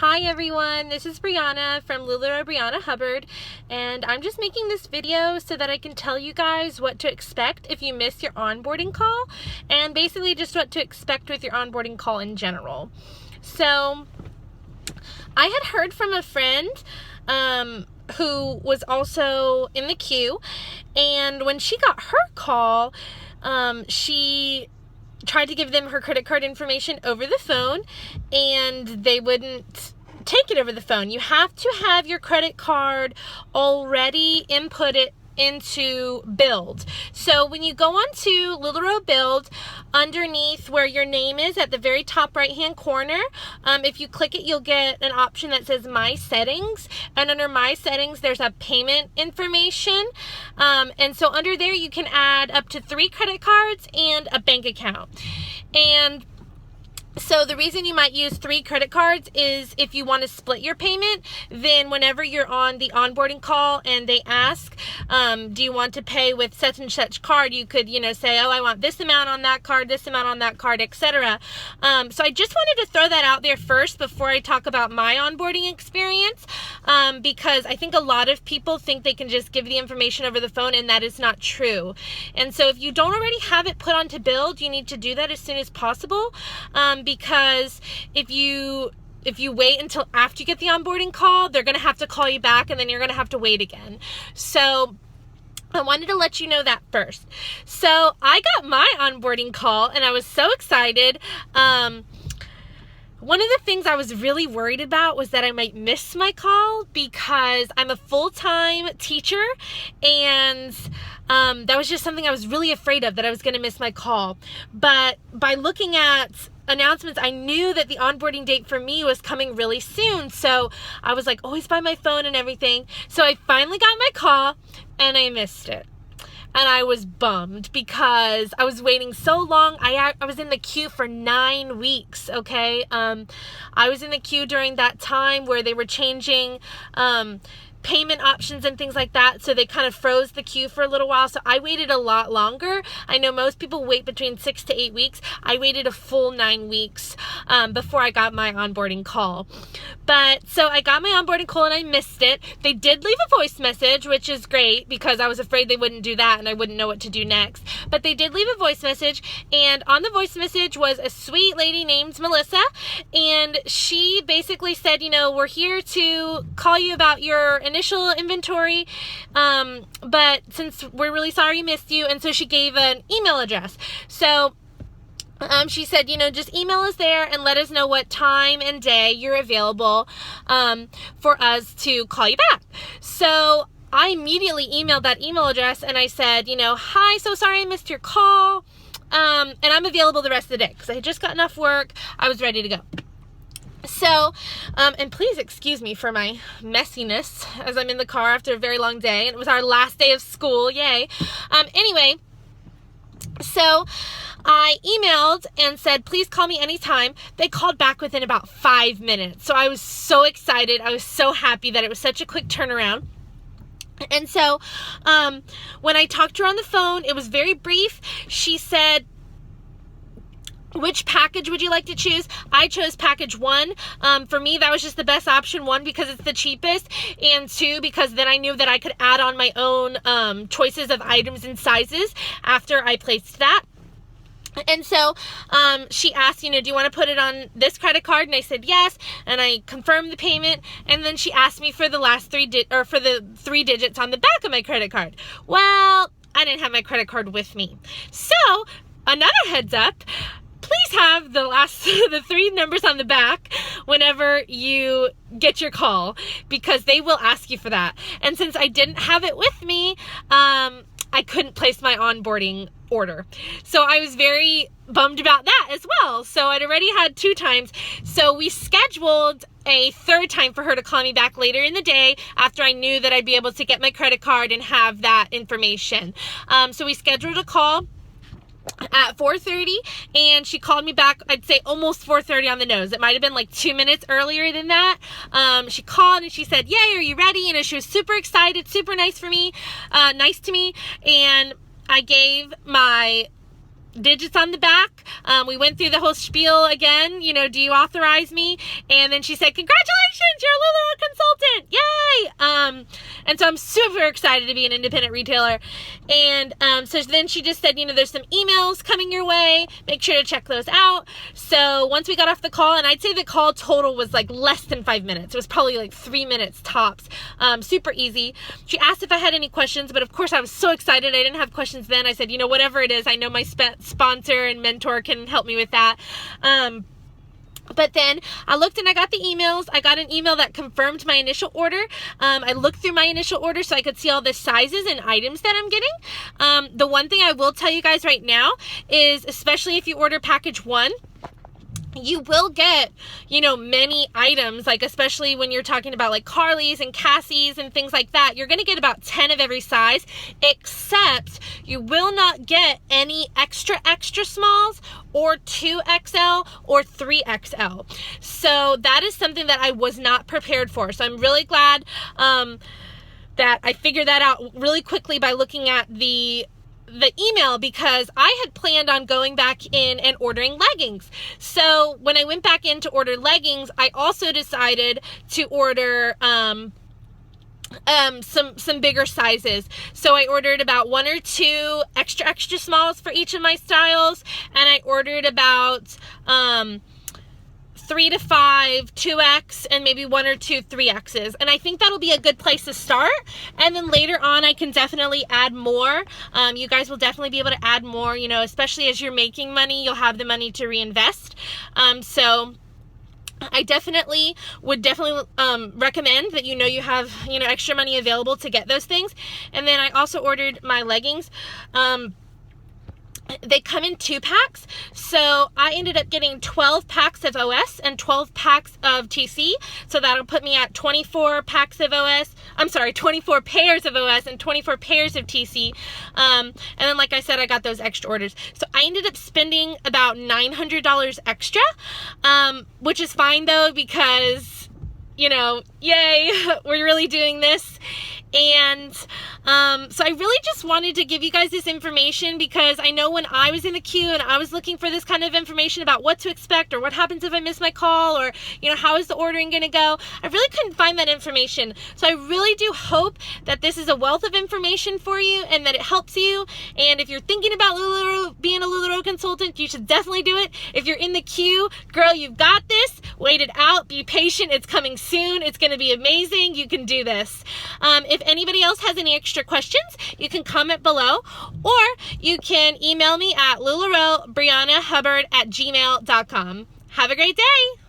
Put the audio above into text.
Hi everyone, this is Brianna from LuLaRoe Brianna Hubbard, and I'm just making this video so that I can tell you guys what to expect if you miss your onboarding call, and basically just what to expect with your onboarding call in general. So, I had heard from a friend who was also in the queue, and when she got her call, she tried to give them her credit card information over the phone, and they wouldn't take it over the phone. You have to have your credit card already inputted into Build. So when you go on to LuLaRoe Build, underneath where your name is at the very top right hand corner, if you click it, you'll get an option that says My Settings, and under My Settings there's a payment information, and so under there you can add up to 3 credit cards and a bank account. And so the reason you might use 3 credit cards is if you want to split your payment, then whenever you're on the onboarding call and they ask, do you want to pay with such and such card, you could, say, oh, I want this amount on that card, this amount on that card, etc. So I just wanted to throw that out there first before I talk about my onboarding experience, because I think a lot of people think they can just give the information over the phone, and that is not true. And so if you don't already have it put onto Build, you need to do that as soon as possible, because if you wait until after you get the onboarding call, they're going to have to call you back, and then you're going to have to wait again. So I wanted to let you know that first. So I got my onboarding call, and I was so excited. One of the things I was really worried about was that I might miss my call, because I'm a full-time teacher, and that was just something I was really afraid of, that I was going to miss my call. But by looking at announcements, I knew that the onboarding date for me was coming really soon. So I was like always by my phone and everything. So I finally got my call, and I missed it. And I was bummed because I was waiting so long. I was in the queue for 9 weeks, okay? I was in the queue during that time where they were changing payment options and things like that, so they kind of froze the queue for a little while. So I waited a lot longer. I know most people wait between 6 to 8 weeks. I waited a full 9 weeks before I got my onboarding call. But so I got my onboarding call and I missed it. They did leave a voice message, which is great, because I was afraid they wouldn't do that and I wouldn't know what to do next. But they did leave a voice message, and on the voice message was a sweet lady named Melissa, and she basically said, we're here to call you about your initial inventory, but since we're really sorry we missed you, and so she gave an email address. So she said, just email us there and let us know what time and day you're available for us to call you back. So I immediately emailed that email address, and I said, hi, so sorry I missed your call, and I'm available the rest of the day because I had just gotten off work. I was ready to go. So, and please excuse me for my messiness as I'm in the car after a very long day, and it was our last day of school, yay. Anyway, so I emailed and said, please call me anytime. They called back within about 5 minutes. So I was so excited. I was so happy that it was such a quick turnaround. And so, when I talked to her on the phone, it was very brief. She said, which package would you like to choose? I chose package 1. For me, that was just the best option. 1, because it's the cheapest, and 2, because then I knew that I could add on my own choices of items and sizes after I placed that. And so she asked, do you want to put it on this credit card? And I said yes, and I confirmed the payment. And then she asked me for the last 3 digits on the back of my credit card. Well, I didn't have my credit card with me. So another heads up, please have the 3 numbers on the back whenever you get your call, because they will ask you for that. And since I didn't have it with me, I couldn't place my onboarding order. So I was very bummed about that as well. So I'd already had 2 times. So we scheduled a 3rd time for her to call me back later in the day after I knew that I'd be able to get my credit card and have that information. So we scheduled a call at 4:30, and she called me back, I'd say almost 4:30 on the nose. It might have been like 2 minutes earlier than that. She called and she said, yay, are you ready? And she was super excited, super nice to me. And I gave my digits on the back. We went through the whole spiel again, you know, do you authorize me? And then she said, congratulations, you're a LuLaRoe consultant, yay! And so I'm super excited to be an independent retailer. And so then she just said, you know, there's some emails coming your way, make sure to check those out. So once we got off the call, and I'd say the call total was like less than 5 minutes. It was probably like 3 minutes tops. Super easy. She asked if I had any questions, but of course I was so excited. I didn't have questions then. I said, you know, whatever it is, I know my sponsor and mentor can help me with that. But then I looked and I got the emails. I got an email that confirmed my initial order. I looked through my initial order so I could see all the sizes and items that I'm getting. The one thing I will tell you guys right now is, especially if you order package 1, you will get, you know, many items, like especially when you're talking about like Carly's and Cassie's and things like that. You're going to get about 10 of every size, except you will not get any extra smalls or 2XL or 3XL. So that is something that I was not prepared for. So I'm really glad that I figured that out really quickly by looking at the email, because I had planned on going back in and ordering leggings. So when I went back in to order leggings, I also decided to order some bigger sizes. So I ordered about 1 or 2 extra smalls for each of my styles, and I ordered about 3 to 5 2X and maybe 1 or 2 3Xs. And I think that'll be a good place to start. And then later on, I can definitely add more. You guys will definitely be able to add more, you know, especially as you're making money, you'll have the money to reinvest. So I would definitely recommend that, you have, extra money available to get those things. And then I also ordered my leggings. They come in 2 packs, so I ended up getting 12 packs of OS and 12 packs of TC, so that'll put me at 24 packs of OS, 24 pairs of OS and 24 pairs of TC, and then like I said, I got those extra orders, so I ended up spending about $900 extra, which is fine though, because, yay, we're really doing this. And so I really just wanted to give you guys this information, because I know when I was in the queue and I was looking for this kind of information about what to expect, or what happens if I miss my call, or how is the ordering going to go, I really couldn't find that information. So I really do hope that this is a wealth of information for you and that it helps you. And if you're thinking about being a LuLaRoe consultant, you should definitely do it. If you're in the queue, girl, you've got this. Wait it out. Be patient. It's coming soon. It's going to be amazing. You can do this. If anybody else has any extra questions, you can comment below, or you can email me at LuLaRoeBriannaHubbard@gmail.com. Have a great day.